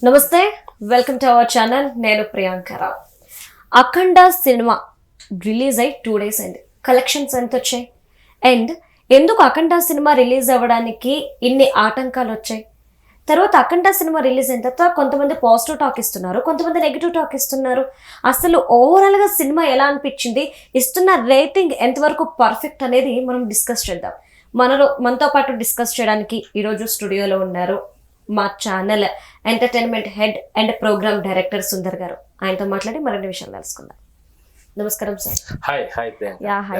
నమస్తే, welcome to our channel. నేను ప్రియాంకరా. అఖండ cinema release అయ్యి 2 days అయింది. కలెక్షన్స్ ఎంత వచ్చాయి అండ్ ఎందుకు అఖండ సినిమా రిలీజ్ అవ్వడానికి ఇన్ని ఆటంకాలు వచ్చాయి? తర్వాత అఖండ సినిమా రిలీజ్ అయిన తర్వాత కొంతమంది పాజిటివ్ టాక్ ఇస్తున్నారు, కొంతమంది నెగిటివ్ టాక్ ఇస్తున్నారు. అసలు ఓవరాల్గా సినిమా ఎలా అనిపించింది, ఇస్తున్న రేటింగ్ ఎంతవరకు పర్ఫెక్ట్ అనేది మనం డిస్కస్ చేద్దాం. మనతో పాటు డిస్కస్ చేయడానికి ఈరోజు స్టూడియోలో ఉన్నారు మా channel entertainment head and program director Sundar గారు. ఆయనతో మాట్లాడి మరిన్ని విషయాలు తెలుసుకుందాం. నమస్కారం sir. Hi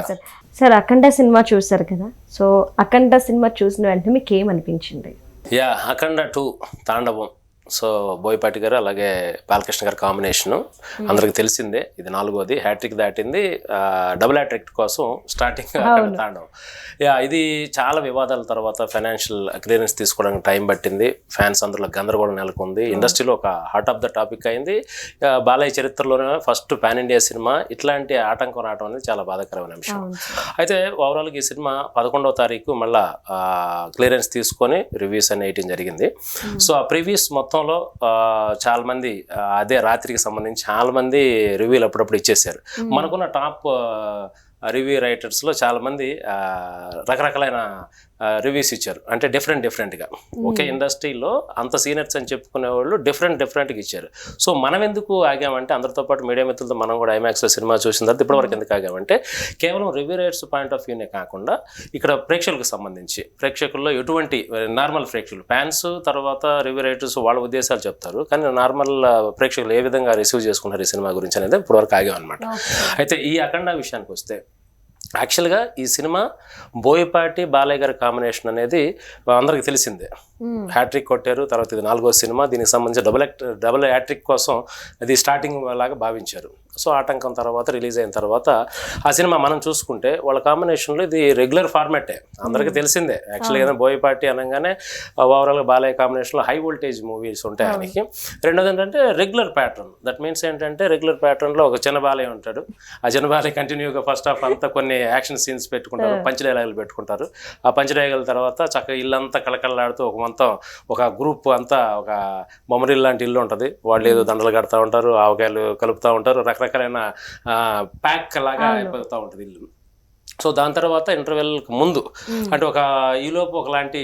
sir. Sir, Akhanda cinema చూసారు కదా, సో అఖండ సినిమా చూసిన వెంటనే మీకు ఏమనిపించింది? అఖండ 2 తాండవం. సో బోయపాటి గారు అలాగే బాలకృష్ణ గారి కాంబినేషను అందరికి తెలిసిందే. ఇది 4వది, హ్యాట్రిక్ దాటింది. డబుల్ హ్యాట్రిక్ కోసం స్టార్టింగ్ అఖండ తాండవం. ఇది చాలా వివాదాల తర్వాత ఫైనాన్షియల్ క్లియరెన్స్ తీసుకోవడానికి టైం పట్టింది. ఫ్యాన్స్ అందరిలో గందరగోళం నెలకొంది. ఇండస్ట్రీలో ఒక హార్ట్ ఆఫ్ ద టాపిక్ అయింది. బాలయ్య చరిత్రలోనే ఫస్ట్ పాన్ ఇండియా సినిమా. ఇట్లాంటి ఆటంకం రావడం అనేది చాలా బాధాకరమైన విషయం. అయితే ఓవరాల్గా ఈ సినిమా 11వ తారీఖు మళ్ళా క్లియరెన్స్ తీసుకొని రివ్యూస్ అని వేయటం జరిగింది. సో ఆ ప్రివ్యూస్ మొత్తంలో చాలా మంది అదే రాత్రికి సంబంధించి చాలా మంది రివ్యూలు అప్పుడప్పుడు ఇచ్చేసారు. మనకున్న టాప్ రివ్యూ రైటర్స్లో చాలామంది రకరకాలైన రివ్యూస్ ఇచ్చారు. అంటే డిఫరెంట్గా ఒకే ఇండస్ట్రీలో అంత సీనియర్స్ అని చెప్పుకునే వాళ్ళు డిఫరెంట్గా ఇచ్చారు. సో మనం ఎందుకు ఆగామంటే, అందరితో పాటు మీడియా మిత్రులతో మనం కూడా ఐమాక్స్లో సినిమా చూసిన తర్వాత ఇప్పటివరకు ఎందుకు ఆగామంటే, కేవలం రివ్యూ రైటర్స్ పాయింట్ ఆఫ్ వ్యూనే కాకుండా ఇక్కడ ప్రేక్షకులకు సంబంధించి ప్రేక్షకుల్లో ఎటువంటి నార్మల్ ప్రేక్షకులు ఫ్యాన్స్ తర్వాత రివ్యూ రైటర్స్ వాళ్ళ ఉద్దేశాలు చెప్తారు, కానీ నార్మల్ ప్రేక్షకులు ఏ విధంగా రిసీవ్ చేసుకుంటారు ఈ సినిమా గురించి అనేది ఇప్పటివరకు ఆగామన్నమాట. అయితే ఈ అఖండ విషయానికి వస్తే, యాక్చువల్గా ఈ సినిమా బోయపాటి బాలయ్య గారి కాంబినేషన్ అనేది అందరికి తెలిసిందే. హ్యాట్రిక్ కొట్టారు. తర్వాత ఇది 4వ సినిమా. దీనికి సంబంధించి డబుల్ హ్యాట్రిక్ కోసం అది స్టార్టింగ్ లాగా భావించారు. సో ఆటంకం తర్వాత రిలీజ్ అయిన తర్వాత ఆ సినిమా మనం చూసుకుంటే వాళ్ళ కాంబినేషన్లో ఇది రెగ్యులర్ ఫార్మాటే, అందరికీ తెలిసిందే. యాక్చువల్గా బోయపాటి అనగానే ఓవరాల్గా బాలయ్య కాంబినేషన్లో హై వోల్టేజ్ మూవీస్ ఉంటాయి ఆయనకి. రెండోది ఏంటంటే రెగ్యులర్ ప్యాటర్న్. దట్ మీన్స్ ఏంటంటే రెగ్యులర్ ప్యాటర్న్లో ఒక చిన్న బాలయ్య ఉంటాడు. ఆ చిన్న బాలయ్య కంటిన్యూగా ఫస్ట్ హాఫ్ అంతా కొన్ని యాక్షన్ సీన్స్ పెట్టుకుంటారు, పంచ్ డైలాగులు పెట్టుకుంటారు. ఆ పంచ్ డైలాగుల తర్వాత చక్కగా ఇల్లంతా కళకళలాడుతూ ఒక గ్రూప్ అంతా ఒక బొమ్మరిల్ లాంటి ఇల్లు ఉంటుంది. వాళ్ళు ఏదో దండలు కడతా ఉంటారు, ఆవకాయలు కలుపుతూ ఉంటారు, రకరకాలైన ప్యాక్ లాగా అయిపోతూ ఉంటుంది ఇల్లు. సో దాని తర్వాత ఇంటర్వెల్కి ముందు అంటే ఈలోపు ఒకలాంటి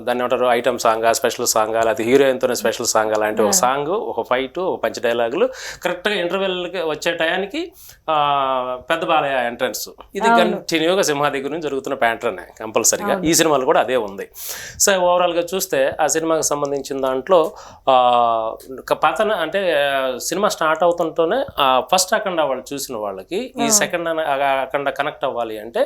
దాన్ని ఏమంటారు ఐటమ్ సాంగ్, స్పెషల్ సాంగ్, లేకపోతే హీరోయిన్తోనే స్పెషల్ సాంగ్ అలాంటి ఒక సాంగ్, ఒక ఫైట్, ఒక పంచ్ డైలాగులు కరెక్ట్గా ఇంటర్వెల్కి వచ్చే టయానికి పెద్ద బాలయ్య ఎంట్రన్స్. ఇది కంటిన్యూగా సింహ దగ్గర నుంచి జరుగుతున్న ప్యాటర్న్ కంపల్సరీగా ఈ సినిమాలో కూడా అదే ఉంది. సో ఓవరాల్గా చూస్తే ఆ సినిమాకి సంబంధించిన దాంట్లో పతన అంటే సినిమా స్టార్ట్ అవుతుంటేనే ఫస్ట్ అఖండ వాళ్ళు చూసిన వాళ్ళకి ఈ సెకండ్ అఖండ కనెక్ట్ అవ్వాలి అంటే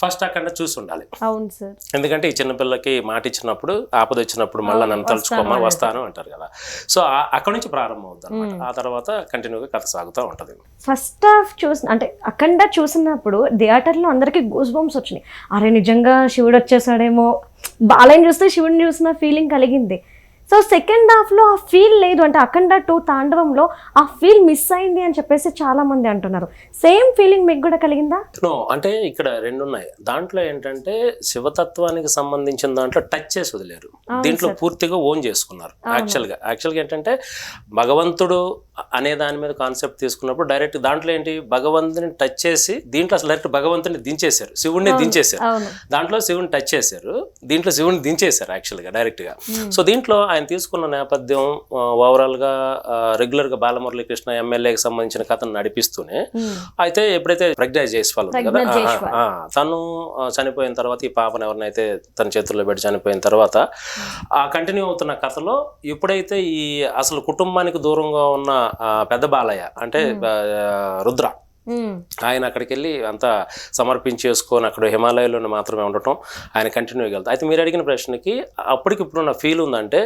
ఫస్ట్ అఖండ చూసి ఉండాలి. అవును సార్. ఎందుకంటే ఈ చిన్నపిల్లకి మాట ఇచ్చినప్పుడు ఆపద వచ్చినప్పుడు మళ్ళీ నన్ను తలుచుకోమా వస్తాను అంటారు కదా. సో అక్కడి నుంచి ప్రారంభం అవుతుంది అనమాట. ఆ తర్వాత కంటిన్యూగా కథ సాగుతూ ఉంటుంది. ఫస్ట్ హాఫ్ అంటే అఖండ చూసినప్పుడు థియేటర్లో అందరికీ గూస్ బంప్స్ వచ్చినాయి. అరే నిజంగా శివుడు వచ్చేసాడేమో, బాలయ్యని చూస్తే శివుడిని చూసిన ఫీలింగ్ కలిగింది. సో సెకండ్ హాఫ్లో ఆ ఫీల్ లేదు. అంటే అఖండ 2 తాండవంలో ఆ ఫీల్ మిస్ అయింది అని చెప్పేసి చాలా మంది అంటున్నారు. సేమ్ ఫీలింగ్ మీకు కూడా కలిగిందా? నో, అంటే ఇక్కడ 2 ఉన్నాయి. దాంట్లో ఏంటంటే శివతత్వానికి సంబంధించిన దాంట్లో టచ్ చేసి వదిలేరు, దీంట్లో పూర్తిగా ఓన్ చేసుకున్నారు. యాక్చువల్గా ఏంటంటే భగవంతుడు అనే దాని మీద కాన్సెప్ట్ తీసుకున్నప్పుడు డైరెక్ట్ దాంట్లో ఏంటి భగవంతుని టచ్ చేసి దీంట్లో అసలు డైరెక్ట్ భగవంతుని దించేశారు, శివుడిని దించేశారు. దాంట్లో శివుని టచ్ చేశారు, దీంట్లో శివుని దించేశారు యాక్చువల్గా డైరెక్ట్గా. సో దీంట్లో ఆయన తీసుకున్న నేపథ్యం ఓవరాల్గా రెగ్యులర్గా బాలమురళీకృష్ణ ఎమ్మెల్యేకి సంబంధించిన కథను నడిపిస్తూనే, అయితే ఎప్పుడైతే ప్రజ్ఞా జైస్వాల్ ఉంది కదా, తను చనిపోయిన తర్వాత ఈ పాపను ఎవరినైతే తన చేతుల్లో పెట్టి చనిపోయిన తర్వాత ఆ కంటిన్యూ అవుతున్న కథలో ఎప్పుడైతే ఈ అసలు కుటుంబానికి దూరంగా ఉన్న పెద్ద బాలయ్య అంటే రుద్ర, ఆయన అక్కడికి వెళ్ళి అంతా సమర్పించేసుకొని అక్కడ హిమాలయాల్లో మాత్రమే ఉండటం, ఆయన కంటిన్యూగా వెళ్తాం. అయితే మీరు అడిగిన ప్రశ్నకి అప్పటికి ఇప్పుడున్న ఫీల్ ఉందంటే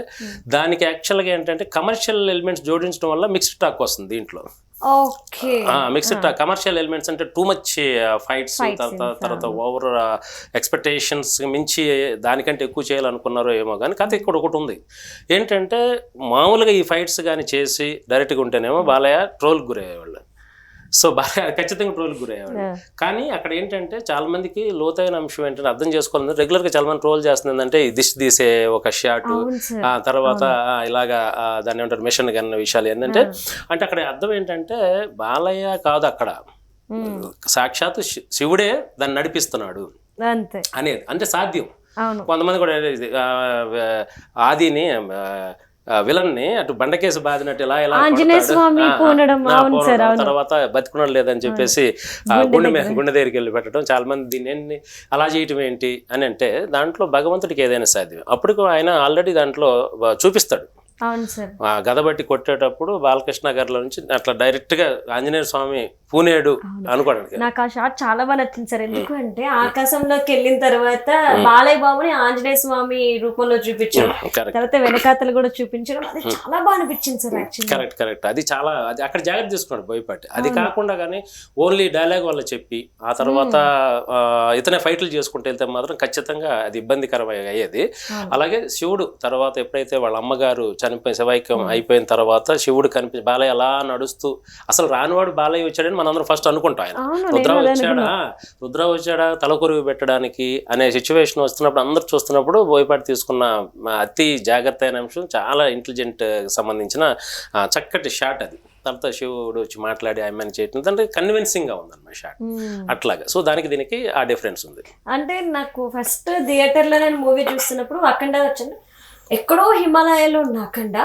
దానికి యాక్చువల్గా ఏంటంటే కమర్షియల్ ఎలిమెంట్స్ జోడించడం వల్ల మిక్స్డ్ టాక్ వస్తుంది దీంట్లో. మిక్స్డ్ టాక్, కమర్షియల్ ఎలిమెంట్స్ అంటే టూ మచ్ ఫైట్స్, తర్వాత ఓవర్ ఎక్స్పెక్టేషన్స్ మించి దానికంటే ఎక్కువ చేయాలనుకున్నారో ఏమో కానీ కథ ఇక్కడ ఒకటి ఉంది ఏంటంటే, మామూలుగా ఈ ఫైట్స్ కానీ చేసి డైరెక్ట్గా ఉంటేనేమో బాలయ్య ట్రోల్కి గురయ్యేవాళ్ళు. సో బాగా ఖచ్చితంగా ట్రోల్కి గురయ్యేవాడు. కానీ అక్కడ ఏంటంటే చాలా మందికి లోతైన అంశం ఏంటంటే అర్థం చేసుకోవాలి. రెగ్యులర్గా చాలా మంది ట్రోల్ చేస్తుంది అంటే దిష్టి తీసే ఒక షాట్, తర్వాత ఇలాగా దాన్ని ఏమంటారు మిషన్ అన్న విషయాలు ఏంటంటే, అంటే అక్కడ అర్థం ఏంటంటే బాలయ్య కాదు అక్కడ, సాక్షాత్ శివుడే దాన్ని నడిపిస్తున్నాడు అనేది అంటే సాధ్యం. కొంతమంది కూడా ఆదిని విలన్ని అటు బండకేసి బాధినట్టు ఇలా ఇలా తర్వాత బతుకున్నాడు లేదని చెప్పేసి గుండె దగ్గరికి వెళ్ళి పెట్టడం, చాలా మంది దీన్ని అలా చేయటం ఏంటి అని అంటే దాంట్లో భగవంతుడికి ఏదైనా సాధ్యం. అప్పుడు ఆయన ఆల్రెడీ దాంట్లో చూపిస్తాడు. గద బట్టి కొట్టేటప్పుడు బాలకృష్ణ గారిలో నుంచి అట్లా డైరెక్ట్ గా ఆంజనేయ స్వామి పూనేడు అనుకోవడానికి. నాకు ఆ షాట్ చాలా బాగా నచ్చింది సార్. ఎందుకంటే ఆకాశంలోకి వెళ్ళిన తర్వాత బాలయ్య బాబుని ఆంజనేయ స్వామి రూపంలో చూపించడం, తర్వాత వెనకాతలు కూడా చూపించడం, అది చాలా బాగా అనిపించింది సార్. Correct correct. అది చాలా అది అక్కడ జాగ్రత్త తీసుకున్నాడు బోయపాటి. అది కాకుండా కానీ ఓన్లీ డైలాగ్ వల్ల చెప్పి ఆ తర్వాత ఇతనే ఫైట్లు చేసుకుంటూ వెళ్తే మాత్రం ఖచ్చితంగా అది ఇబ్బందికరమై అయ్యేది. అలాగే శివుడు తర్వాత ఎప్పుడైతే వాళ్ళ అమ్మగారు చనిపోయి శివైక్యం అయిపోయిన తర్వాత శివుడు బాలయ్య అలా నడుస్తూ, అసలు రానివాడు బాలయ్య వచ్చాడని మనందరం ఫస్ట్ అనుకుంటాం. ఆయన రుద్ర వచ్చాడా తలకొరుగు పెట్టడానికి అనే సిచ్యువేషన్ వస్తున్నప్పుడు అందరు చూస్తున్నప్పుడు బోయపాటి తీసుకున్న అతి జాగ్రత్త అయిన అంశం, చాలా ఇంటెలిజెంట్ సంబంధించిన చక్కటి షాట్ అది. తర్వాత శివుడు వచ్చి మాట్లాడి ఆమెను చేయటం అంటే కన్విన్సింగ్ గా ఉందన్నమాట షాట్ అట్లాగా. సో దానికి దీనికి ఆ డిఫరెన్స్ ఉంది. అంటే నాకు ఫస్ట్ థియేటర్ లో నేను మూవీ చూస్తున్నప్పుడు అఖండ వచ్చింది, ఎక్కడో హిమాలయాలో ఉన్న అఖండ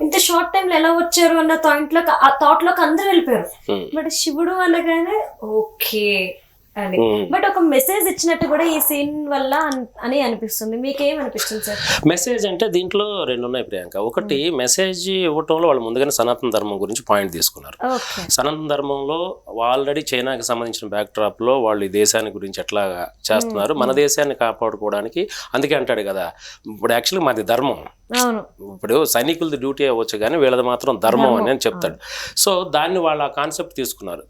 ఇంత షార్ట్ టైం లో ఎలా వచ్చారు అన్న థాట్ లోకి అందరూ వెళ్ళిపోయారు. బట్ శివుడు అనగానే ఓకే అని, బట్ ఒక మెసేజ్ ఇచ్చినట్టు కూడా ఈ సీన్ వల్ల అని అనిపిస్తుంది. మీకేం అనిపిస్తుంది సార్? మెసేజ్ అంటే దీంట్లో రెండు ఉన్నాయి ప్రియాంక. ఒకటి మెసేజ్ ఇవ్వటంలో వాళ్ళు ముందుగానే సనాతన ధర్మం గురించి పాయింట్ తీసుకున్నారు. సనాతన ధర్మంలో ఆల్రెడీ చైనాకి సంబంధించిన బ్యాక్ డ్రాప్ లో వాళ్ళు ఈ దేశాన్ని గురించి ఎట్లా చేస్తున్నారు, మన దేశాన్ని కాపాడుకోవడానికి. అందుకే అంటాడు కదా, ఇప్పుడు యాక్చువల్గా మాది ధర్మం, ఇప్పుడు సైనికులది డ్యూటీ అవ్వచ్చు కానీ వీళ్ళది మాత్రం ధర్మం అని చెప్తాడు. సో దాన్ని వాళ్ళు ఆ కాన్సెప్ట్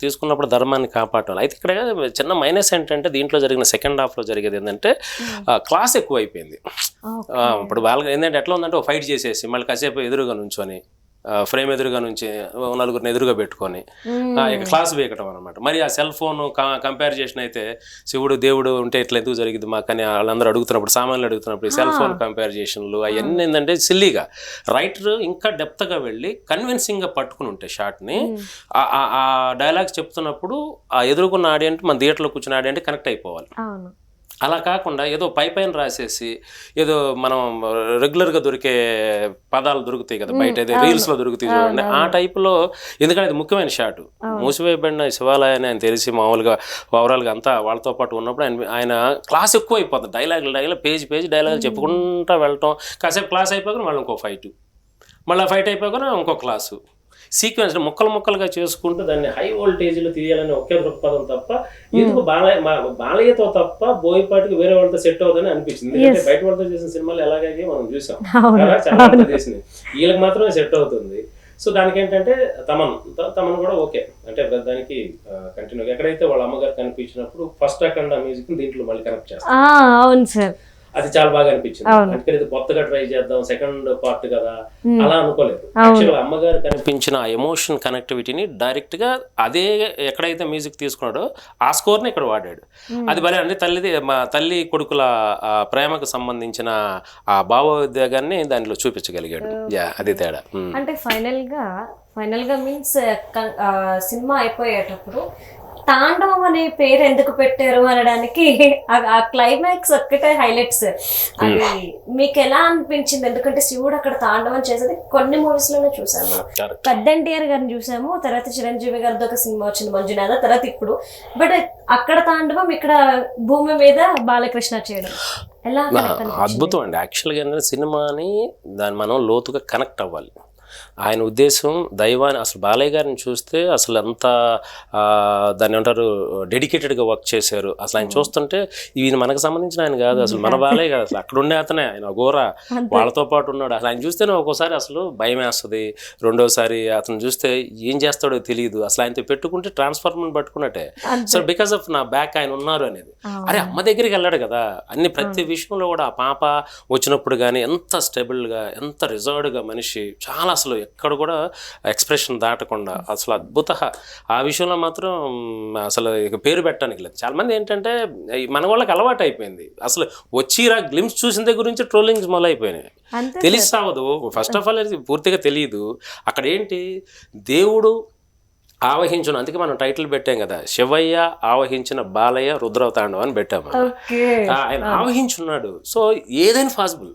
తీసుకున్నప్పుడు ధర్మాన్ని కాపాడాలి. అయితే ఇక్కడ చిన్న మైనస్ ఏంటంటే దీంట్లో జరిగిన సెకండ్ హాఫ్ లో జరిగేది ఏంటంటే క్లాస్ ఎక్కువ అయిపోయింది. ఇప్పుడు వాళ్ళకి ఏంటంటే ఎట్లా ఉందంటే ఒక ఫైట్ చేసేసి మళ్ళీ కాసేపు ఎదురుగా నుంచొని ఫ్రేమ్ ఎదురుగా నుంచి నలుగురిని ఎదురుగా పెట్టుకొని క్లాస్ వేయకటం అనమాట. మరి ఆ సెల్ ఫోన్ కంపేర్ చేసిన అయితే శివుడు దేవుడు ఉంటే ఇట్లా ఎందుకు జరిగింది మాకు అని వాళ్ళందరూ అడుగుతున్నప్పుడు, సామాన్లు అడుగుతున్నప్పుడు ఈ సెల్ ఫోన్ కంపారిజేషన్లు అవన్నీ ఏంటంటే సిల్లీగా రైటర్ ఇంకా డెప్త్గా వెళ్ళి కన్విన్సింగ్గా పట్టుకుని ఉంటే షార్ట్ని ఆ డైలాగ్స్ చెప్తున్నప్పుడు ఆ ఎదుర్కొన్న ఆడియన్స్ మన థియేటర్లో కూర్చున్న ఆడియన్స్ కనెక్ట్ అయిపోవాలి. అలా కాకుండా ఏదో పైన రాసేసి ఏదో మనం రెగ్యులర్గా దొరికే పదాలు దొరుకుతాయి కదా బయట, ఏదో రీల్స్లో దొరుకుతాయి చూడండి, ఆ టైప్లో. ఎందుకంటే అది ముఖ్యమైన షాట్. మూసివేయబడిన శివాలయాన్ని ఆయన తెలిసి మామూలుగా ఓవరాల్గా అంతా వాళ్ళతో పాటు ఉన్నప్పుడు ఆయన క్లాస్ ఎక్కువ అయిపోతుంది. డైలాగ్ పేజ్ డైలాగ్ చెప్పుకుంటూ వెళ్ళటం, కాసేపు క్లాస్ అయిపోగానే వాళ్ళు ఇంకో ఫైట్, మళ్ళీ ఫైట్ అయిపోగానే ఇంకో క్లాసు, సీక్వెన్స్ ముక్కలుగా చేసుకుంటూ దాన్ని హై వోల్టేజ్లో తీయాలని ఒకే దృక్పథం తప్ప ఎందుకు బాలయ్యతో తప్ప బోయపాటికి వేరే వాళ్ళతో సెట్ అవుతుందని అనిపించింది. ఎందుకంటే బయట వాళ్ళతో చేసిన సినిమాలు ఎలాగే మనం చూసాం కదా, చాలా చేసినాయి, వీళ్ళకి మాత్రమే సెట్ అవుతుంది. సో దానికి ఏంటంటే తమను కూడా ఓకే అంటే దానికి కంటిన్యూ ఎక్కడైతే వాళ్ళ అమ్మగారు కనిపించినప్పుడు ఫస్ట్ అఖండ మ్యూజిక్ దీంట్లో మళ్ళీ కనెక్ట్ చేస్తాం. అది చాలా బాగా అనిపించింది. అంటే ఇది కొత్తగా ట్రై చేద్దాం, సెకండ్ పార్ట్ కదా అలా అనుకోలేదు. యాక్చువల్గా అమ్మగారు కనిపించిన ఆ ఎమోషన్ కనెక్టివిటీని డైరెక్ట్ గా అదే ఎక్కడైతే మ్యూజిక్ తీసుకున్నాడో ఆ స్కోర్ ని ఇక్కడ వాడాడు. అది భలే అంటే తల్లి కొడుకుల ప్రేమకు సంబంధించిన ఆ భావోద్వేగాన్ని దానిలో చూపించగలిగాడు. అది తేడా. అంటే ఫైనల్ గా మీన్స్ సినిమా అయిపోయేటప్పుడు తాండవం అనే పేరు ఎందుకు పెట్టారు అనడానికి ఆ క్లైమాక్స్ ఒక్కటే హైలైట్స్. అది మీకు ఎలా అనిపించింది? ఎందుకంటే శివుడు అక్కడ తాండవం చేసేది కొన్ని మూవీస్ లోనే చూసాము మనం. పెద్ద ఎన్టీఆర్ గారిని చూసాము, తర్వాత చిరంజీవి గారితో ఒక సినిమా వచ్చింది మంజునాథ, తర్వాత ఇప్పుడు. బట్ అక్కడ తాండవం, ఇక్కడ భూమి మీద బాలకృష్ణ చేయడం ఎలా అద్భుతం అండి. యాక్చువల్గా ఏంటంటే సినిమాని దాన్ని మనం లోతుగా కనెక్ట్ అవ్వాలి. ఆయన ఉద్దేశం దైవాన్ని, అసలు బాలయ్య గారిని చూస్తే అసలు అంత దాన్ని ఏమంటారు డెడికేటెడ్గా వర్క్ చేశారు. అసలు ఆయన చూస్తుంటే ఈయన మనకు సంబంధించిన ఆయన కాదు, అసలు మన బాలయ్య కాదు, అసలు అక్కడ ఉండే అతనే, ఆయన ఘోర వాళ్ళతో పాటు ఉన్నాడు. అసలు ఆయన చూస్తేనే ఒక్కోసారి అసలు భయం వేస్తుంది, రెండోసారి అతను చూస్తే ఏం చేస్తాడో తెలియదు. అసలు ఆయనతో పెట్టుకుంటే ట్రాన్స్ఫార్మర్ పట్టుకున్నట్టే. సో బికాస్ ఆఫ్ నా బ్యాక్ ఆయన ఉన్నారు అనేది. అరే అమ్మ దగ్గరికి వెళ్ళాడు కదా, అన్ని ప్రతి విషయంలో కూడా ఆ పాప వచ్చినప్పుడు కానీ ఎంత స్టేబుల్గా ఎంత రిజర్వ్డ్గా మనిషి, చాలా అసలు ఎక్కడ కూడా ఎక్స్ప్రెషన్ దాటకుండా అసలు అద్భుత. ఆ విషయంలో మాత్రం అసలు ఇక పేరు పెట్టడానికి లేదు. చాలామంది ఏంటంటే మన వాళ్ళకి అలవాటు అయిపోయింది, అసలు వచ్చిరా గ్లిమ్స్ చూసిన దగ్గర నుంచి ట్రోలింగ్స్ మొదలైపోయినాయి. తెలిసి సావదు, ఫస్ట్ ఆఫ్ ఆల్ అది పూర్తిగా తెలియదు. అక్కడ ఏంటి దేవుడు ఆవహించును, అందుకే మనం టైటిల్ పెట్టాం కదా, శివయ్య ఆవహించిన బాలయ్య రుద్రవతాండం అని పెట్టాము. ఆయన ఆవహించున్నాడు. సో ఏదైనా పాసిబుల్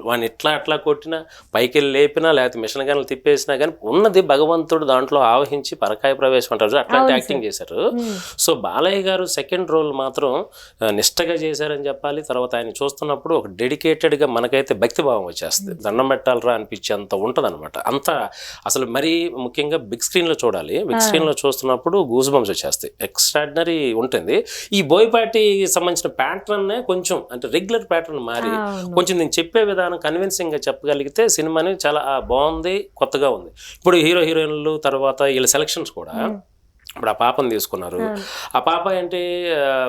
వాడిని అట్లా కొట్టినా, పైకి వెళ్ళి లేపినా, లేకపోతే మిషన్ గన్లు తిప్పేసినా కానీ ఉన్నది భగవంతుడు దాంట్లో ఆవహించి పరకాయ ప్రవేశం అంటారు, అట్లాంటి యాక్టింగ్ చేశారు. సో బాలయ్య గారు సెకండ్ రోల్ మాత్రం నిష్టగా చేశారని చెప్పాలి. తర్వాత ఆయన చూస్తున్నప్పుడు ఒక డెడికేటెడ్గా మనకైతే భక్తిభావం వచ్చేస్తుంది, దండం పెట్టాలరా అనిపించి అంత ఉంటుంది అనమాట. అంత అసలు మరీ ముఖ్యంగా బిగ్ స్క్రీన్లో చూడాలి. బిగ్ స్క్రీన్లో చూస్తున్నప్పుడు గూస్ బంప్స్ వచ్చేస్తాయి, ఎక్స్ట్రాడినరీ ఉంటుంది. ఈ బోయపాటికి సంబంధించిన ప్యాటర్న్ కొంచెం అంటే రెగ్యులర్ ప్యాటర్న్ మారి కొంచెం నేను చెప్పే విధానం కన్విన్సింగ్గా చెప్పగలిగితే సినిమాని చాలా బాగుంది, కొత్తగా ఉంది. ఇప్పుడు హీరో హీరోయిన్లు తర్వాత వీళ్ళ సెలక్షన్స్ కూడా, ఇప్పుడు ఆ పాపను తీసుకున్నారు. ఆ పాప ఏంటి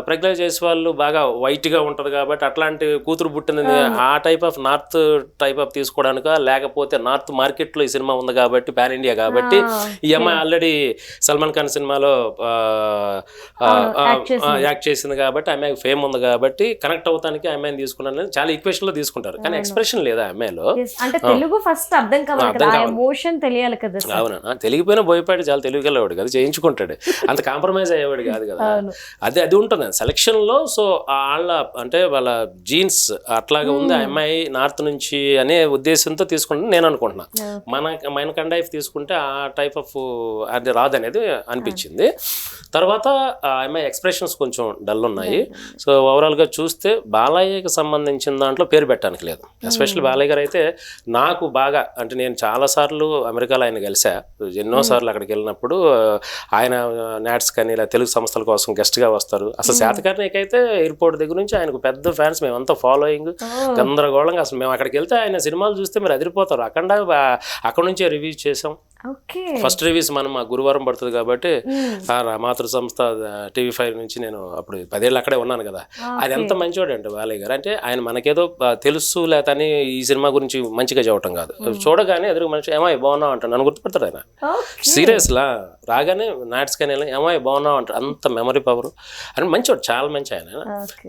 ప్రజ్ఞ జైస్వాల్ బాగా వైట్గా ఉంటుంది కాబట్టి అట్లాంటి కూతురు పుట్టింది ఆ type of north type of తీసుకోవడానిక, లేకపోతే నార్త్ మార్కెట్లో ఈ సినిమా ఉంది కాబట్టి పాన్ ఇండియా కాబట్టి ఈ అమ్మాయి ఆల్రెడీ సల్మాన్ ఖాన్ సినిమాలో యాక్ట్ చేసింది కాబట్టి అమ్మాయికి ఫేమ్ ఉంది కాబట్టి కనెక్ట్ అవుతానికి అమ్మాయిని తీసుకున్నాను. చాలా ఈక్వేషన్లో తీసుకుంటారు కానీ ఎక్స్ప్రెషన్ లేదా అమ్మాయిలో. అవునా, తెలిగిపోయిన బోయపాటి చాలా తెలివిగలవాడు కదా, చేయించుకుంటాడు, అంత కాంప్రమైజ్ అయ్యేవాడు కాదు కదా. అది ఉంటుంది సెలక్షన్లో. సో వాళ్ళ అంటే వాళ్ళ జీన్స్ అట్లాగా ఉంది, ఆ అమ్మాయి నార్త్ నుంచి అనే ఉద్దేశంతో తీసుకుంటే నేను అనుకుంటున్నా. మన కండైఫ్ తీసుకుంటే ఆ టైప్ ఆఫ్ అది రాదనేది అనిపించింది. తర్వాత ఆ అమ్మాయి ఎక్స్ప్రెషన్స్ కొంచెం డల్ ఉన్నాయి. సో ఓవరాల్గా చూస్తే బాలయ్యకి సంబంధించిన దాంట్లో పేరు పెట్టడానికి లేదు. ఎస్పెషల్లీ బాలయ్య గారు అయితే నాకు బాగా, అంటే నేను చాలాసార్లు అమెరికాలో ఆయన కలిసా, ఎన్నోసార్లు అక్కడికి వెళ్ళినప్పుడు ఆయన నాట్స్ కానీ ఇలా తెలుగు సంస్థల కోసం గెస్ట్గా వస్తారు. అసలు శాతకర్ణికైతే ఎయిర్పోర్ట్ దగ్గర నుంచి ఆయనకు పెద్ద ఫ్యాన్స్, మేమంతా ఫాలోయింగ్ గందరగోళంగా. అసలు మేము అక్కడికి వెళ్తే ఆయన సినిమాలు చూస్తే మీరు అదిరిపోతారు. అక్కడ నుంచే రివ్యూస్ చేసాం. ఫస్ట్ రివ్యూస్ మనం గురువారం పడుతుంది కాబట్టి మాతృ సంస్థ TV5 నుంచి నేను అప్పుడు 10 ఏళ్ళు అక్కడే ఉన్నాను కదా. అది ఎంత మంచివాడు అంటే బాలయ్య గారు, అంటే ఆయన మనకేదో తెలుసు లేదని ఈ సినిమా గురించి మంచిగా చెప్పటం కాదు, చూడగానే ఎదురు మనిషి ఏమాయి బాగున్నావు అంటాడు, నన్ను గుర్తుపెడతాడు ఆయన సీరియస్లా. రాగానే నాట్స్ కానీ ఏమాయి బాగున్నావు అంటాడు, అంత మెమరీ పవర్ అని మంచివాడు, చాలా మంచి ఆయన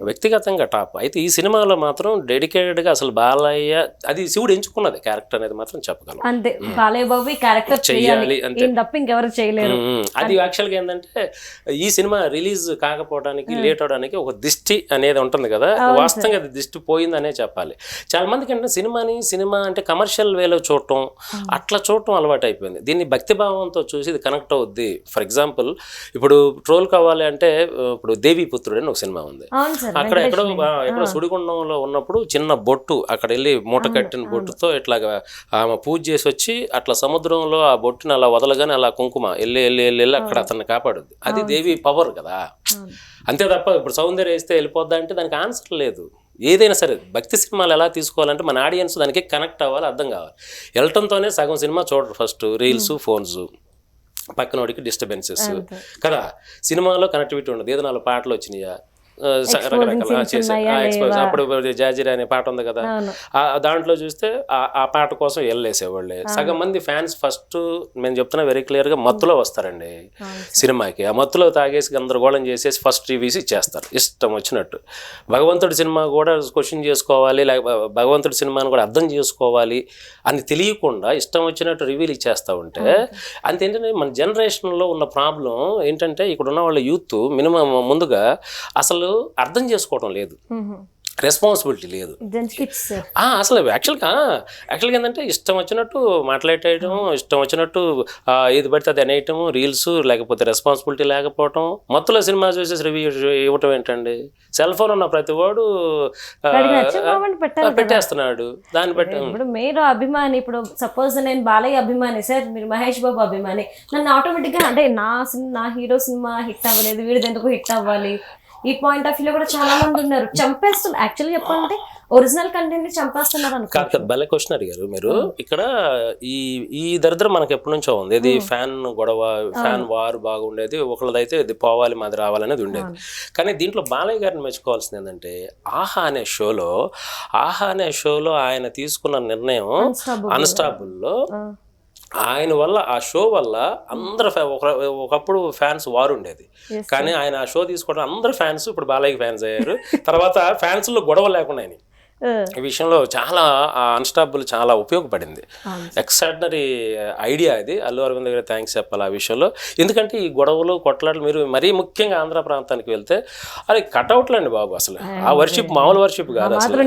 వ్యక్తిగతంగా టాప్. అయితే ఈ సినిమాలో మాత్రం డెడికేటెడ్గా అసలు బాలయ్య అది శివుడు ఎంచుకున్నది క్యారెక్టర్ అనేది మాత్రం చెప్పగలం. అంతే, బాలయ్య బాబు క్యారెక్టర్ చెయ్యాలి అంతే, ఇంకెవరు చేయలేరు. అది యాక్చువల్గా ఏంటంటే ఈ సినిమా రిలీజ్ కాకపోవడానికి లేట్ అవడానికి ఒక దిష్టి అనేది ఉంటుంది కదా, వాస్తవంగా అది దిష్టి పోయిందనే చెప్పాలి. చాలా మందికి అంటే సినిమా అంటే కమర్షియల్ వేలో చూడటం, అట్లా చూడటం అలవాటు అయిపోయింది. దీన్ని భక్తిభావంతో చూసి ఇది కనెక్ట్ అవుద్ది. ఫర్ ఎగ్జాంపుల్ ఇప్పుడు ట్రోల్ కావాలి అంటే ఇప్పుడు దేవీపుత్రుడు అని ఒక సినిమా ఉంది, అక్కడ ఎక్కడో సుడిగుండంలో ఉన్నప్పుడు చిన్న బొట్టు అక్కడ వెళ్ళి మూట కట్టిన బొట్టుతో ఇట్లాగా ఆమె పూజ చేసి వచ్చి అట్లా సముద్రంలో ఆ బొట్టుని అలా వదలగానే అలా కుంకుమ వెళ్ళి అక్కడ అతన్ని కాపాడుద్ది. అది దేవి పవర్ కదా, అంతే తప్ప ఇప్పుడు సౌందర్య వేస్తే వెళ్ళిపోద్దా అంటే దానికి ఆన్సర్ లేదు. ఏదైనా సరే భక్తి సినిమాలు ఎలా తీసుకోవాలంటే మన ఆడియన్స్ దానికి కనెక్ట్ అవ్వాలి, అర్థం కావాలి. వెళ్ళటంతోనే సగం సినిమా చూడరు. ఫస్ట్ రీల్స్, ఫోన్స్, పక్కనోడికి డిస్టర్బెన్సెస్ కదా. సినిమాలో కనెక్టివిటీ ఉండదు. ఏదో 4 పాటలు వచ్చినాయా, రకరకాల ఎక్స్పోజ్. అప్పుడు జాజిరా అనే పాట ఉంది కదా, దాంట్లో చూస్తే ఆ పాట కోసం వెళ్ళేసేవాళ్ళే సగం మంది ఫ్యాన్స్. ఫస్ట్ నేను చెప్తున్నా వెరీ క్లియర్గా, మత్తులో వస్తారండి సినిమాకి. ఆ మత్తులో తాగేసి గందరగోళం చేసేసి ఫస్ట్ రివ్యూస్ ఇచ్చేస్తారు ఇష్టం వచ్చినట్టు. భగవంతుడి సినిమా కూడా క్వశ్చన్ చేసుకోవాలి, లేకపోతే భగవంతుడి సినిమాని కూడా అర్థం చేసుకోవాలి అని తెలియకుండా ఇష్టం వచ్చినట్టు రివ్యూలు ఇచ్చేస్తూ ఉంటే అంతేంటంటే మన జనరేషన్లో ఉన్న ప్రాబ్లం ఏంటంటే ఇక్కడ ఉన్న వాళ్ళ యూత్ మినిమం ముందుగా అసలు అర్థం చేసుకోవడం లేదు, రెస్పాన్సిబిలిటీ లేదు అసలు. యాక్చువల్గా ఏంటంటే ఇష్టం వచ్చినట్టు మాట్లాడేయడం, ఇష్టం వచ్చినట్టు ఏది పడితే అది అనేయటం, రీల్స్, లేకపోతే రెస్పాన్సిబిలిటీ లేకపోవటం. మొత్తంలో సినిమా చూసేసి రివ్యూ ఇవ్వటం ఏంటండి. సెల్ ఫోన్ ఉన్న ప్రతి వాడు పెట్టేస్తున్నాడు. దాన్ని బట్టి ఇప్పుడు మీరు అభిమాని, ఇప్పుడు సపోజ్ నేను బాలయ్య అభిమాని సార్, మీరు మహేష్ బాబు అభిమాని, నన్ను ఆటోమేటిక్గా అంటే నా హీరో సినిమా హిట్ అవ్వలేదు, వీడిది ఎందుకు హిట్ అవ్వాలి, ఈ పాయింట్ ఆఫ్ వ్యూలో కూడా చాలా మంది ఉన్నారు. చంపేస్తున్నారు యాక్చువల్గా చెప్పాలంటే. ఒరిజినల్ కంటెంట్ ని చంపేస్తున్నారు అనుకో. కాదు భలే క్వశ్చన్ అడిగారు మీరు. ఇక్కడ ఈ ఈ దరిద్రం మనకి ఎప్పటి నుంచో ఉంది. ఇది ఫ్యాన్ గొడవ, ఫ్యాన్ వార్ బాగుండేది, ఒకళ్ళదైతే ఇది పోవాలి మాది రావాలనేది ఉండేది. కానీ దీంట్లో బాలయ్య గారిని మెచ్చుకోవాల్సింది ఏంటంటే ఆహా అనే షోలో ఆయన తీసుకున్న నిర్ణయం అన్స్టాపుల్లో, ఆయన వల్ల ఆ షో వల్ల అందరు ఒకప్పుడు ఫ్యాన్స్ వారు ఉండేది, కానీ ఆయన ఆ షో తీసుకోవడం అందరు ఫ్యాన్స్ ఇప్పుడు బాలయ్య ఫ్యాన్స్ అయ్యారు. తర్వాత ఫ్యాన్స్ లో గొడవ లేకుండా ఈ విషయంలో చాలా అన్స్టాపుల్ చాలా ఉపయోగపడింది. ఎక్స్ట్రాడినరీ ఐడియా ఇది. అల్లు అరవింద్ గారి థ్యాంక్స్ చెప్పాలి ఆ విషయంలో. ఎందుకంటే ఈ గొడవలు కొట్లాటలు మీరు మరీ ముఖ్యంగా ఆంధ్ర ప్రాంతానికి వెళ్తే అది కట్అవుట్లు అండి బాబు. అసలు ఆ వర్షిప్ మామూలు వర్షిప్ కాదు అసలు.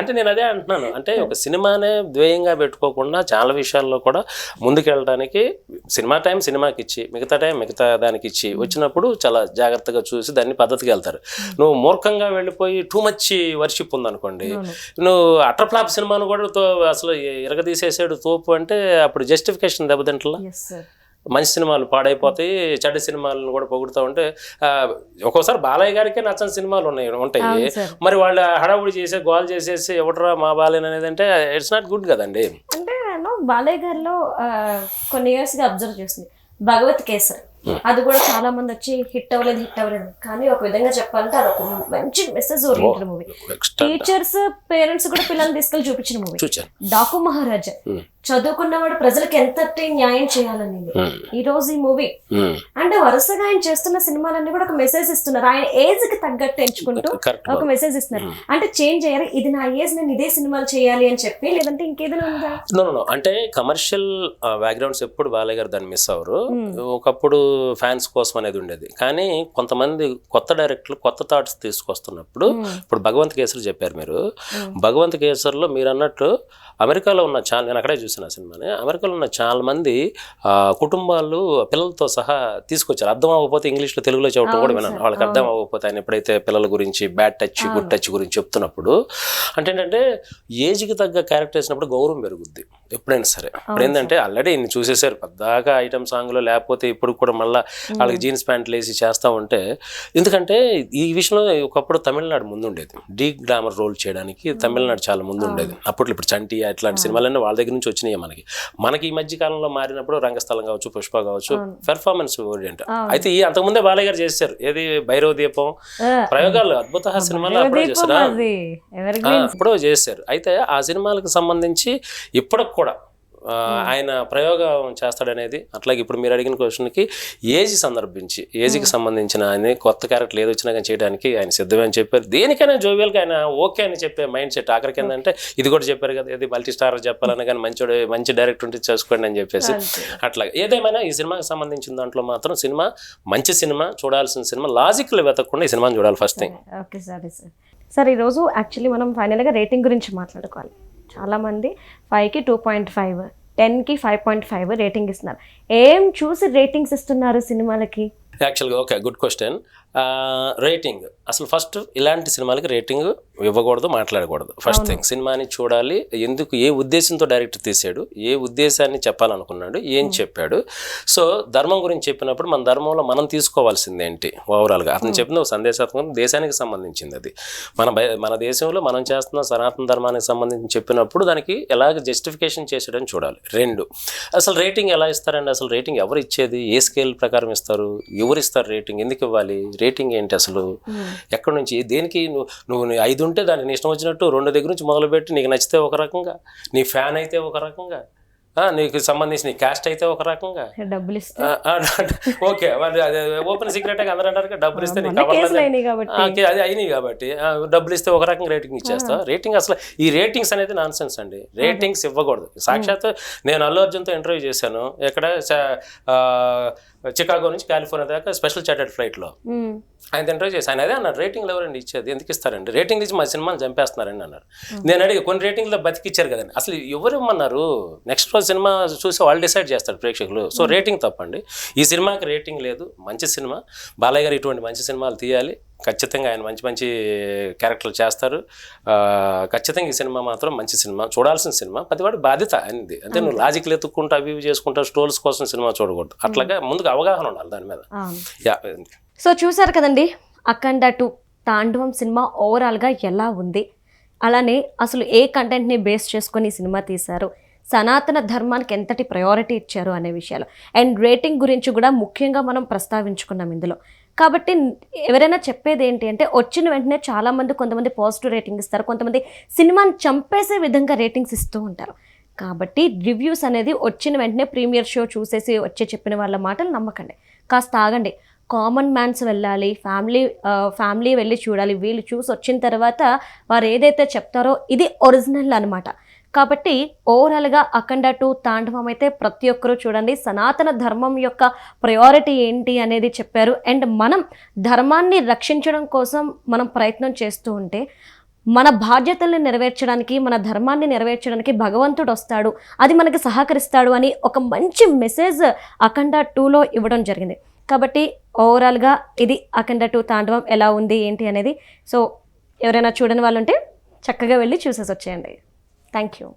అంటే నేను అదే అంటున్నాను, అంటే ఒక సినిమానే ద్వేయంగా పెట్టుకోకుండా చాలా విషయాల్లో కూడా ముందుకెళ్ళడానికి సినిమా టైం సినిమాకి ఇచ్చి మిగతా టైం మిగతా దానికి ఇచ్చి వచ్చినప్పుడు చాలా జాగ్రత్తగా చూసి దాన్ని పద్ధతికి వెళ్తారు. నువ్వు మూర్ఖంగా వెళ్ళిపోయి టూ మచ్ వర్షిప్ ఉందనుకోండి, నువ్వు అట్రఫ్లాప్ సినిమాను కూడా అసలు ఇరగదీసేసాడు తోపు అంటే అప్పుడు జస్టిఫికేషన్ దెబ్బతింటలా. మంచి సినిమాలు పాడైపోతాయి, చెడ్డ సినిమాలను కూడా పొగుడుతూ ఉంటే ఒక్కోసారి బాలయ్య గారికే నచ్చని సినిమాలు ఉంటాయి. మరి వాళ్ళు హడావుడి చేసే గోల్ చేసేసి ఎవడరా మా బాలయ్య అనేది అంటే ఇట్స్ నాట్ గుడ్ కదండి. అంటే బాలయ్య గారిలో కొన్ని ఇయర్స్ గా అబ్జర్వ్ చేస్తుంది భగవత్ కేసర్, అది కూడా చాలా మంది వచ్చి హిట్ అవ్వలేదు. కానీ ఒక విధంగా చెప్పాలంటే అది ఒక మంచి message oriented movie. Teachers parents కూడా పిల్లల్ని తీసుకెళ్లి చూపించిన మూవీ. డాకు మహారాజా చదువుకున్నవాడు ప్రజలకు ఎంత న్యాయం చేయాలనేది ఈ రోజు ఈ మూవీ. అంటే వరుసగా ఆయన చేస్తున్న సినిమాలన్నీ కూడా ఒక మెసేజ్ ఇస్తున్నారు. ఆయన ఏజ్ కి తగ్గట్టు ఎంచుకుంటూ ఒక మెసేజ్ ఇస్తున్నారు. అంటే చేంజ్ అయ్యారు, ఇది నా ఏజ్, నేను ఇదే సినిమాలు చేయాలి అని చెప్పి, లేదంటే ఇంకేదైనా ఉందా? నో అంటే కమర్షియల్ బ్యాక్గ్రౌండ్స్ ఎప్పుడు బాలయ్య గారు దాన్ని మిస్ అవ్వరు. ఒకప్పుడు ఫ్యాన్స్ కోసం అనేది ఉండేది, కానీ కొంతమంది కొత్త డైరెక్టర్లు కొత్త థాట్స్ తీసుకొస్తున్నప్పుడు, ఇప్పుడు భగవంత్ కేసరి చెప్పారు మీరు, భగవంత్ కేసరిలో మీరు అన్నట్టు అమెరికాలో ఉన్న చాలా, నేను అక్కడే చూసిన సినిమాని, అమెరికాలో ఉన్న చాలా మంది కుటుంబాలు పిల్లలతో సహా తీసుకొచ్చారు. అర్థం అవ్వకపోతే ఇంగ్లీష్లో తెలుగులో చెప్పడం కూడా విన్నాను. వాళ్ళకి అర్థం అవ్వకపోతే ఆయన ఎప్పుడైతే పిల్లల గురించి బ్యాడ్ టచ్ గుడ్ టచ్ గురించి చెప్తున్నప్పుడు అంటే ఏంటంటే ఏజ్కి తగ్గ క్యారెక్టర్ వేసినప్పుడు గౌరవం పెరుగుద్ది ఎప్పుడైనా సరే. ఇప్పుడు ఏంటంటే ఆల్రెడీ ఇన్ని చూసేసారు పద్దాకా ఐటమ్ సాంగ్లో, లేకపోతే ఇప్పుడు కూడా మళ్ళీ వాళ్ళకి జీన్స్ ప్యాంట్లు వేసి చేస్తూ ఉంటే, ఎందుకంటే ఈ విషయంలో ఒకప్పుడు తమిళనాడు ముందు ఉండేది డీ గ్లామర్ రోల్ చేయడానికి. తమిళనాడు చాలా ముందు ఉండేది అప్పట్లో. ఇప్పుడు చంటి ఇట్లాంటి సినిమాలన్నీ వాళ్ళ దగ్గర నుంచి వచ్చినాయి. మనకి ఈ మధ్య కాలంలో మారినప్పుడు రంగస్థలం కావచ్చు, పుష్ప కావచ్చు, పెర్ఫార్మెన్స్ ఓరియంట్. అయితే ఈ అంతకుముందే బాలయ్య గారు చేశారు, ఏది భైరవ దీపం, ప్రయోగాలు, అద్భుత సినిమాలు అప్పుడే చేశారు. అయితే ఆ సినిమాలకు సంబంధించి ఇప్పటికి కూడా ఆయన ప్రయోగం చేస్తాడనేది. అట్లాగే ఇప్పుడు మీరు అడిగిన క్వశ్చన్కి ఏజ్కి సంబంధించిన ఆయన కొత్త క్యారెక్టర్ ఏది వచ్చినా కానీ చేయడానికి ఆయన సిద్ధమే అని చెప్పారు. దేనికైనా జోవియల్గా ఆయన ఓకే అని చెప్పే మైండ్ సెట్. ఆఖరికి ఏంటంటే ఇది కూడా చెప్పారు కదా, ఇది మల్టీ స్టార్ చెప్పాలని, కానీ మంచి డైరెక్టర్ ఉంటే చేసుకోండి అని చెప్పేసి. అట్లా ఏదేమైనా ఈ సినిమాకి సంబంధించిన దాంట్లో మాత్రం సినిమా మంచి సినిమా, చూడాల్సిన సినిమా, లాజిక్లు వెతకకుండా ఈ సినిమాని చూడాలి ఫస్ట్ థింగ్. ఓకే సార్ ఈరోజు యాక్చువల్లీ మనం ఫైనల్గా రేటింగ్ గురించి మాట్లాడుకోవాలి. చాలామంది 5కి 2.5, 10కి 5.5 రేటింగ్ ఇస్తున్నారు. ఏం చూసి రేటింగ్స్ ఇస్తున్నారు సినిమాలకి? యాక్చువల్గా ఓకే, గుడ్ క్వశ్చన్. రేటింగ్ అసలు ఫస్ట్ ఇలాంటి సినిమాలకి రేటింగ్ ఇవ్వకూడదు, మాట్లాడకూడదు. ఫస్ట్ థింగ్ సినిమాని చూడాలి, ఎందుకు, ఏ ఉద్దేశంతో డైరెక్టర్ తీసాడు, ఏ ఉద్దేశాన్ని చెప్పాలనుకున్నాడు, ఏం చెప్పాడు. సో ధర్మం గురించి చెప్పినప్పుడు మన ధర్మంలో మనం తీసుకోవాల్సింది ఏంటి ఓవరాల్గా, అతను చెప్పిన ఒక సందేశాత్మకం దేశానికి సంబంధించింది. అది మన దేశంలో మనం చేస్తున్న సనాతన ధర్మానికి సంబంధించి చెప్పినప్పుడు దానికి ఎలాగ జస్టిఫికేషన్ చేసాడని చూడాలి. 2, అసలు రేటింగ్ ఎలా ఇస్తారండి, అసలు రేటింగ్ ఎవరు ఇచ్చేది, ఏ స్కేల్ ప్రకారం ఇస్తారు, ఎవరు ఇస్తారు రేటింగ్, ఎందుకు ఇవ్వాలి, రేటింగ్ ఏంటి అసలు, ఎక్కడి నుంచి, దేనికి, నువ్వు 5 ఉంటే దానికి ఇష్టం వచ్చినట్టు 2 దగ్గర నుంచి మొదలుపెట్టి, నీకు నచ్చితే ఒక రకంగా, నీ ఫ్యాన్ అయితే ఒక రకంగా, నీకు సంబంధించిన క్యాస్ట్ అయితే ఒక రకంగా, డబ్బులు ఇస్తే ఓకే, అదే ఓపెన్ సీక్రెట్ అందరూ అంటారు డబ్బులు ఇస్తే అది అయినాయి కాబట్టి డబ్బులు ఇస్తే ఒక రకంగా రేటింగ్ ఇచ్చేస్తా. రేటింగ్ అసలు ఈ రేటింగ్స్ అనేది నాన్ సెన్స్ అండి. రేటింగ్స్ ఇవ్వకూడదు. సాక్షాత్ నేను అల్లు అర్జున్తో ఇంటర్వ్యూ చేశాను, ఎక్కడ చికాగో నుంచి కాలిఫోర్నియా దాకా స్పెషల్ చార్టెడ్ ఫ్లైట్లో. ఆయన ఇంటర్వ్యూ చేసి ఆయన అదే అన్నారు, రేటింగ్లు ఎవరండి ఇచ్చేది, ఎందుకు ఇస్తారండి, రేటింగ్ ఇచ్చి మా సినిమాని చంపేస్తున్నారండి అన్నారు. నేను అడిగి కొన్ని రేటింగ్లో బతికిచ్చారు కదండి, అసలు ఎవరు ఇమ్మన్నారు, నెక్స్ట్ రోజు సినిమా చూసి వాళ్ళు డిసైడ్ చేస్తారు ప్రేక్షకులు. సో రేటింగ్ తప్పండి. ఈ సినిమాకి రేటింగ్ లేదు, మంచి సినిమా. బాలయ్య గారు ఇటువంటి మంచి సినిమాలు తీయాలి, ఖచ్చితంగా ఆయన మంచి మంచి క్యారెక్టర్లు చేస్తారు. ఖచ్చితంగా ఈ సినిమా మాత్రం మంచి సినిమా, చూడాల్సిన సినిమా. ప్రతివాడి బాధ్యత అనేది. అంటే నువ్వు లాజిక్లు ఎత్తుక్కుంటూ అవి చేసుకుంటా స్టోల్స్ కోసం సినిమా చూడకూడదు. అట్లాగా ముందుగా అవగాహన ఉండాలి దాని మీద. సో చూసారు కదండి, అఖండ 2 తాండవం సినిమా ఓవరాల్గా ఎలా ఉంది, అలానే అసలు ఏ కంటెంట్ని బేస్ చేసుకొని ఈ సినిమా తీశారు, సనాతన ధర్మానికి ఎంతటి ప్రయారిటీ ఇచ్చారు అనే విషయాలు, అండ్ రేటింగ్ గురించి కూడా ముఖ్యంగా మనం ప్రస్తావించుకున్నాం ఇందులో. కాబట్టి ఎవరైనా చెప్పేది ఏంటి అంటే, వచ్చిన వెంటనే చాలామంది కొంతమంది పాజిటివ్ రేటింగ్ ఇస్తారు, కొంతమంది సినిమాని చంపేసే విధంగా రేటింగ్స్ ఇస్తూ ఉంటారు. కాబట్టి రివ్యూస్ అనేది వచ్చిన వెంటనే ప్రీమియర్ షో చూసేసి వచ్చే చెప్పిన వాళ్ళ మాటలు నమ్మకండి, కాస్త ఆగండి. కామన్ మ్యాన్స్ వెళ్ళాలి, ఫ్యామిలీ వెళ్ళి చూడాలి. వీళ్ళు చూసి వచ్చిన తర్వాత వారు ఏదైతే చెప్తారో ఇది ఒరిజినల్ అనమాట. కాబట్టి ఓవరాల్గా అఖండ 2 తాండవం అయితే ప్రతి ఒక్కరూ చూడండి. సనాతన ధర్మం యొక్క ప్రయారిటీ ఏంటి అనేది చెప్పారు. అండ్ మనం ధర్మాన్ని రక్షించడం కోసం మనం ప్రయత్నం చేస్తూ ఉంటే మన బాధ్యతల్ని నెరవేర్చడానికి, మన ధర్మాన్ని నెరవేర్చడానికి భగవంతుడు వస్తాడు, అది మనకి సహకరిస్తాడు అని ఒక మంచి మెసేజ్ అఖండ 2లో ఇవ్వడం జరిగింది. కాబట్టి ఓవరాల్గా ఇది అఖండ 2 తాండవం ఎలా ఉంది ఏంటి అనేది. సో ఎవరైనా చూడని వాళ్ళు ఉంటే చక్కగా వెళ్ళి చూసేసి వచ్చేయండి. Thank you.